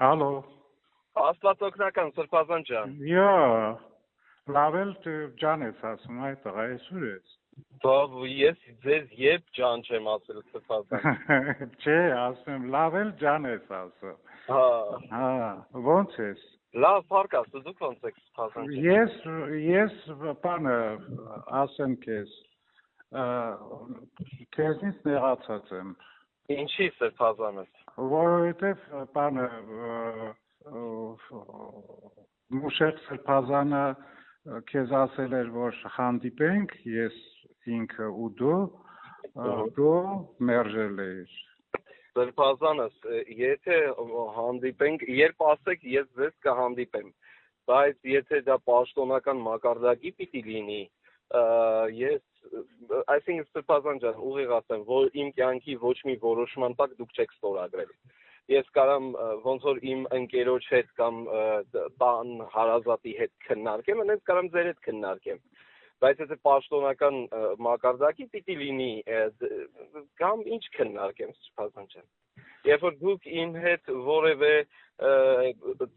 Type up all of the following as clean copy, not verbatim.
Ալո։ Աստվածօգնական Սրբազան ջան։ Յա, լավ էլ ջան ես ասում, այդ տղա այսօր ես։ Բավ ես ձեզ երբ ջան չեմ ասել Սրբազան։ Չէ, ասում, լավ էլ ջան ես ասում։ Հա, ո՞նց ես։ Լավ, փառք Աստծո, դուք ո՞նց եք Սրբազան ջան։ Ես բանը ասեմ քեզ, քեզնից նեղացած եմ։ Ինչի Սրբազանս։ Որովհետև բանը Մուշեղ Սրբազանը քեզ ասել էր, որ հանդիպենք, ես ինքը ու դու մերժել էիր։ Սրբազանս, եթե հանդիպենք, երբ ասեք, ես ձեզ կհանդիպեմ, բայց եթե դա պաշտոնական մակարդակի պիտի լինի, ես, այսինքն Սրբազան ջան, ուղիղ ասեմ, որ իմ կյանքի ոչ մի որոշման տակ դուք չեք ստորագրել։ Ես կարամ ոնց որ իմ ընկերոջ հետ կամ տան հարազատի հետ քննարկեմ, այնպես կարամ ձեր հետ քննարկեմ։ Բայց եթե պաշտոնական մակարդակի պիտի լինի, կամ ինչ քննարկեմ Սրբազան ջան։ Երբ որ դուք իմ հետ որևէ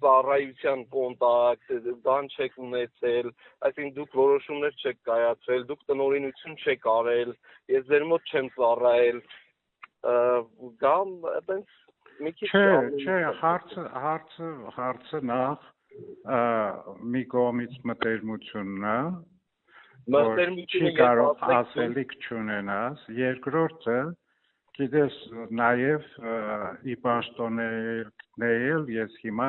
ծառայության կոնտակտ, բան չեք ունեցել, այսինքն դուք որոշումներ չեք կայացրել, դուք տնօրինություն չեք արել, ես ձեր մոտ չեմ ծառայել, կամ այտենց Չէ, հարցը նախ մի կողմից մտերմությունն է, որ չի կարող ասելիք չունենաս, երկրորդը, գիտես, նաև ի պաշտոնել ես հիմա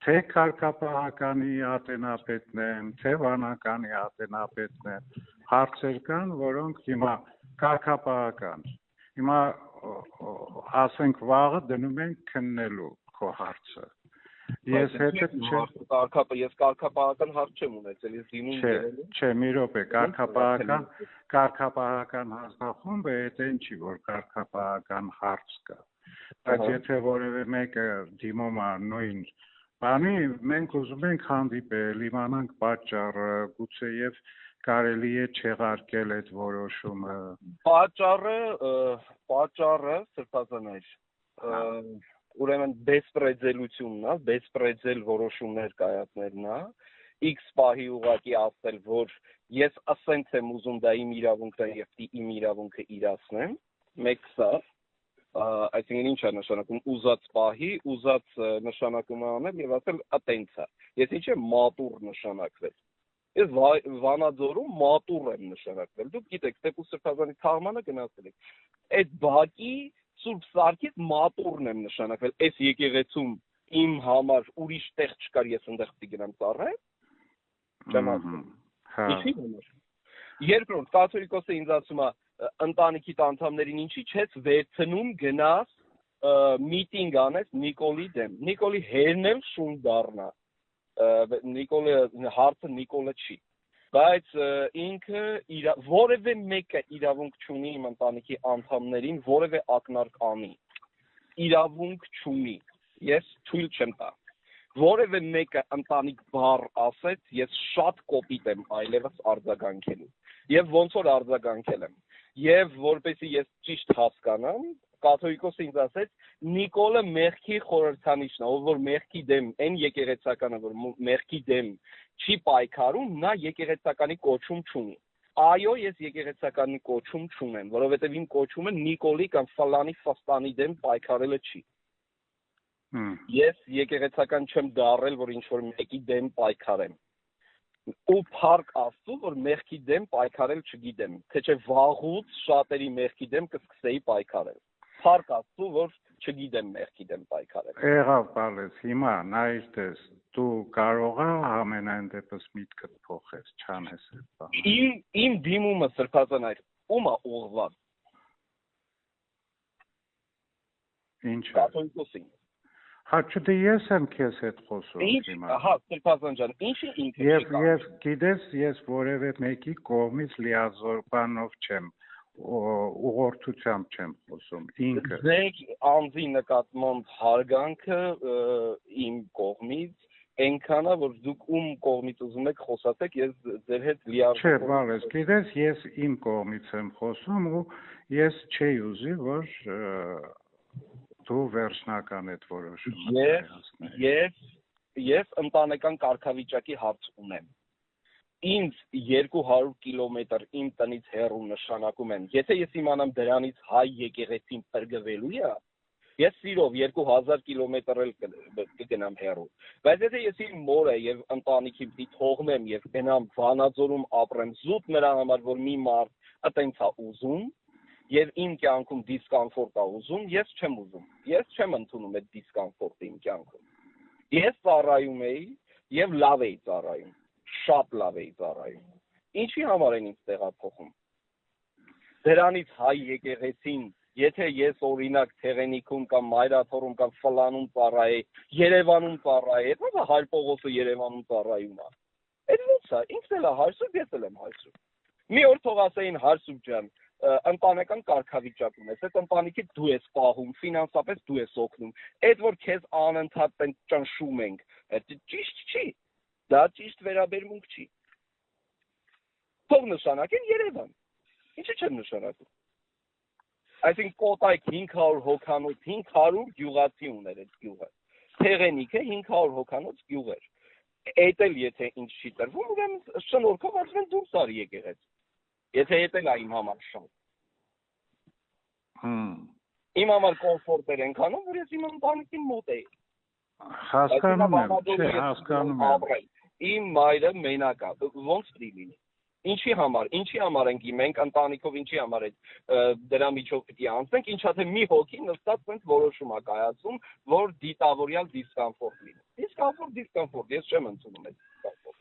թե կարգապահականի ատենապետն եմ, թե վանականի ատենապետն եմ, հարցեր կան, որոնք հիմա կարգապահական, հիմա ասենք վաղը դնում ենք քննելու քո հարցը։ Ես կարգապահական հարց չեմ ունեցել, ես դիմում եմ։ Չէ, մի րոպե, կարգապահական հանձնախումբը այդ ինչի որ կարգապահական հարց կա։ Բայց եթե որևէ մեկը դիմում է նույն բանի, մենք ուզում ենք հանդիպել, իմանանք պատճառը, գուցեև կարելի է չեղարկել այդ որոշումը։ Պատճառը Սրբազան է, ուրեմն բեսպրեդելությունն է, բեսպրեդել որոշումներ կայացնելն է, X պահի ուղղակի ասել, որ ես ասենց եմ ուզում դա իմ իրավունքն է եւ իմ իրավունքը իրացնեմ, մեկ սա, այսինքն ինչ է նշանակում ուզած պահի, ուզած նշանակում անել եւ ասել այտենց է։ Ես ինչ եմ մատուր նշանակվել։ Ես Վանաձորում մատուր եմ նշանակվել։ Դուք գիտեք, Տեր Սրբազանի թաղմանը գնացել եք։ Այդ բակի Սուրբ Սարգիս մատուրն եմ նշանակվել։ Այս եկեղեցում իմ համար ուրիշ տեղ չկար, ես այնտեղ պիտի գնամ ծառայել։ Չեմ ասում։ Ինչի՞ համար։ Երկրորդ, կաթոլիկոսը ինձ ասում է, ընտանիքի անդամներին ինչի՞ չես վերցնում գնաս միտինգ անես Նիկոլի դեմ։ Նիկոլի հերն էլ շուն դառնա։ Նիկոլը հարցը Նիկոլը չի, բայց ինքը որևէ մեկը իրավունք չունի իմ ընտանիքի անդամներին որևէ ակնարկ անի, իրավունք չունի, ես թույլ չեմ տա, որևէ մեկը ընտանիք բառ ասեց, ես շատ կոպիտ եմ այլևս արձագանքելու, եւ ոնց որ արձագանքել եմ, եւ որպեսզի ես ճիշտ հասկանամ, կաթոլիկոսը ինձ ասեց, Նիկոլը մեղքի խորհրդանիշն է, ով որ մեղքի դեմ, այն եկեղեցականը, որ մեղքի դեմ չի պայքարում, նա եկեղեցականի կոչում չունի։ Այո, ես եկեղեցականի կոչում չունեմ, որովհետև իմ կոչումը Նիկոլի կամ ֆլանի ֆաստանի դեմ պայքարելը չի։ Ես եկեղեցական չեմ դառել, որ ինչ-որ մեկի դեմ պայքարեմ։ Ու փառք Աստծո, որ մեղքի դեմ պայքարել չգիտեմ, թե չէ վաղուց շատերի մեղքի դեմ կսկսեի պայքարել։ Փառք Աստծո, որ չգիտեմ մեղքի դեմ պայքարել։ Եղավ բալես, հիմա նայիր տես, դու կարող ես ամենայն դեպս միտքդ փոխես, չանես այդ բանը։ Իմ դիմումը Սրբազան այդ ում է ուղղված։ Ինչ է։ Կաթոլիկոսին։ Հա, չէ, ես եմ քեզ հետ խոսում հիմա։ Հա, Սրբազան ջան, ինչի ինքը Եվ գիտես, ես որևէ մեկի կողմից լիազոր բանով չեմ, ուղղորդությամբ չեմ խոսում, ինքը։ Ձեր անձի նկատմամբ հարգանքը իմ կողմից այնքան է, որ դուք ում կողմից ուզում եք խոսացեք, ես ձեր հետ լիարժեք։ Չէ, բալես, գիտես, ես իմ կողմից եմ խոսում ու ես չի ուզի, որ դու վերջնական այդ որոշումը Ես ընտանեկան կարգավիճակի հարց ունեմ։ Ինձ 200 կիլոմետր իմ տնից հեռու նշանակում են։ Եթե ես իմանամ դրանից հայ եկեղեցին փրկվելու է, ես սիրով 2000 կիլոմետր էլ կգնամ հեռու։ Բայց եթե ես իմ մորը եւ ընտանիքին պիտի թողնեմ եւ գնամ Վանաձորում ապրեմ զուտ նրա համար, որ մի մարդ այտենց է ուզում եւ իմ կյանքում դիսկոմֆորտ է ուզում, ես չեմ ուզում։ Ես չեմ ընդունում այդ դիսկոմֆորտը իմ կյանքում։ Ես ծառայում էի եւ լավ էի ծառայում, շատ լավ էի ծառայում։ Ինչի համար են ինձ տեղափոխում։ Դրանից հայ եկեղեցին, եթե ես օրինակ Թեղենիքում կամ Մայրաթորում կամ Ֆլանում ծառայի, Երևանում ծառայի, այդ ո՞ր է Հայր Պողոսը Երևանում ծառայում է։ Այդ ո՞ց է, ինքն էլ է Հայրսուր, ես էլ եմ Հայրսուր։ Մի օր թող ասեին Հայրսուր ջան, ընտանեկան կարգավիճակ ունես, այդ ընտանիքից դու ես պահում, ֆինանսապես դու ես օգնում, այդ որ քեզ անընդհատ ճնշում ենք, ճիշտ չի, դա ճիշտ վերաբերմունք չի։ Թող նշանակեն Երևան, ինչի չեն նշանակում։ Այսինքն Կոտայք 500 հոգանոց, 500 գյուղացի ուներ այդ գյուղը, Թեղենիքը 500 հոգանոց գյուղ էր, այդ էլ եթե ինչ չի տրվում, ուրեմն շնորհքով ասում են դուրս արի եկեղեցի։ Եթե դա է իմ համար շատ։ Իմ համար կոմֆորտեր ենք անում, որ ես իմ ընտանիքին մոտ էի։ Հասկանում եմ, չէ, հասկանում եմ։ Իմ մայրը մենակ է, ոնց պիտի լինի։ Ինչի համար ենք մենք ընտանիքով ինչի համար է դրա միջով պիտի անցնենք, ինչա թե մի հոգի նստած ցենց որոշում է կայացում, որ դիտավորյալ դիսկոմֆորտ լինի։ Դիսկոմֆորտ, ես չեմ ընդունում այդ դիսկոմֆորտը։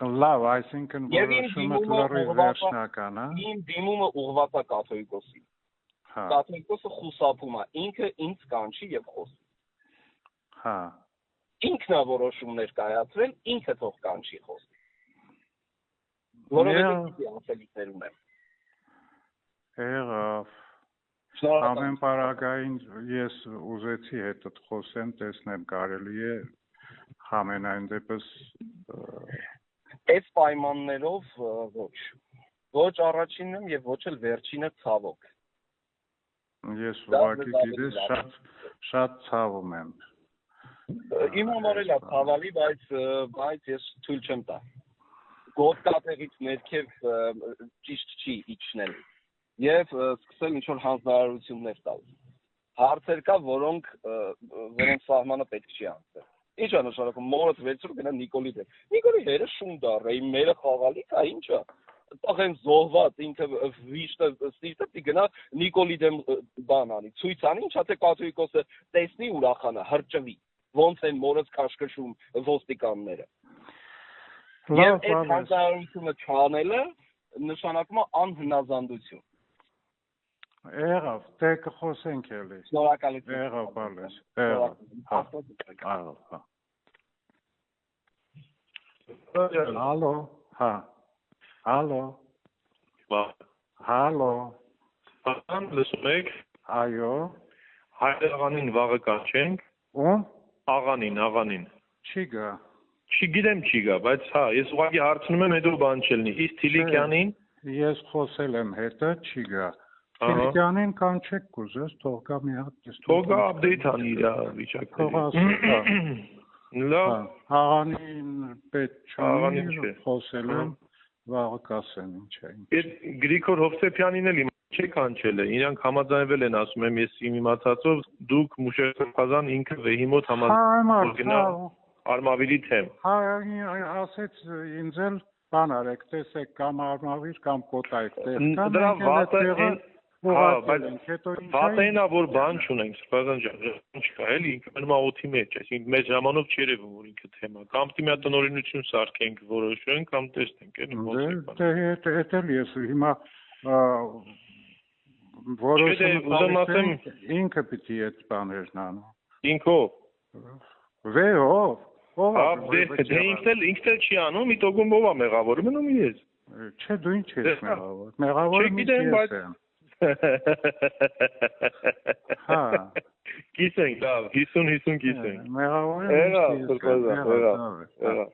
Լավ, այսինքն որոշումը լրիվ վերջնական է։ Իմ դիմումը ուղղված է կաթողիկոսին։ Կաթողիկոսը խուսափում է, ինքը ինձ կանչի եւ խոսի։ Հա։ Ինքն է որոշումներ կայացրել, ինքը թող կանչի խոսի։ Որովհետեւ ասելիքներ ունեմ։ Եղավ։ Ամեն պարագային ես ուզեցի հետդ խոսեմ, տեսնեմ կարելի է համենայն դեպս Այս պայմաններով ոչ առաջինն եմ եւ ոչ էլ վերջինը ցավոք։ Ես ուղղակի գիտես շատ ցավում եմ։ Իմ համար էլ է ցավալի, բայց ես թույլ չեմ տա։ Գովկատեղից ներքև ճիշտ չի իջնել եւ սկսել ինչ-որ հանձնարարություններ տալ։ Հարցեր կա, որոնք սահմանը պետք չի անցնել։ Ինչ է նշանակում մորդ վերցրու գնա Նիկոլի դեմ։ Նիկոլի հերը շուն դառը, իմ մերը խաղալիք է, ինչ է։ Տղեն զոհված ինքը վիշտը ստիպը պիտի գնա Նիկոլի դեմ բան անի, ցույց անի, ինչա թե կաթողիկոսը տեսնի ուրախանա, հրճվի։ Ոնց են մորս քաշքշում ոստիկանները։ Եվ այդ հանձնարարությունը չանելը նշանակում է անհնազանդություն։ Եղավ, դե կխոսենք էլի։ Շնորհակալություն։ Եղավ, բալես։ Ալո, հա։ Ալո։ Հալո։ Ան լսում եք։ Այո։ Հայր աղանին վաղը կանչենք։ Ում։ Աղանին։ Չի գա։ Չգիտեմ չի գա, բայց հա, ես ուղղակի հարցնում եմ, հետո բան չլինի։ Իսկ Թիլիկյանին։ Ես խոսել եմ հետը, չի գա։ Թիլիկյանին կանչեք կուզես, թող գա մի հատ։ Թող գա update անի իր վիճակը։ Թող ասա։ Լավ։ Աղանին պետք չի խոսել եմ, վաղը կասեն ինչ է։ Այդ Գրիգոր Հովսեփյանին էլ չի կանչել է։ Իրանք համաձայնվել են, ասում եմ, ես իմ իմացածով դուք Մուշեղազան ինքը վեհիմոտ համաձայնվել Արմավիրի թեմ։ Հա, ասեց ինձ էլ բան արեք, տեսեք կամ Արմավիր կամ Կոտայք տեսքան։ Դրա վատենա, որ բան չունենք, Սրբազան ջան, չկա էլի, ինքը մնում օթի մեջ, այսինքն մեծ ժամանով չի երևում, որ ինքը թեմա։ Կամ պիտի մի հատ տնօրինություն սարքենք, որոշենք, կամ տեսնենք, էլի ոնց է բանը։ Դե էլ ես հիմա որոշում ինքը պիտի այդ բաներն անում։ Ինքով։ Վեհով։ Դե ինքն էլ չի անում, իտոգում ով է մեղավորը, մնում ես։ Չէ, դու ինչ ես մեղավոր։ Մեղավորը մի ես եմ։ Հա։ Կիսենք, լավ, 50 կիսենք։ Մեղավորը մի ես եմ։ Եղա։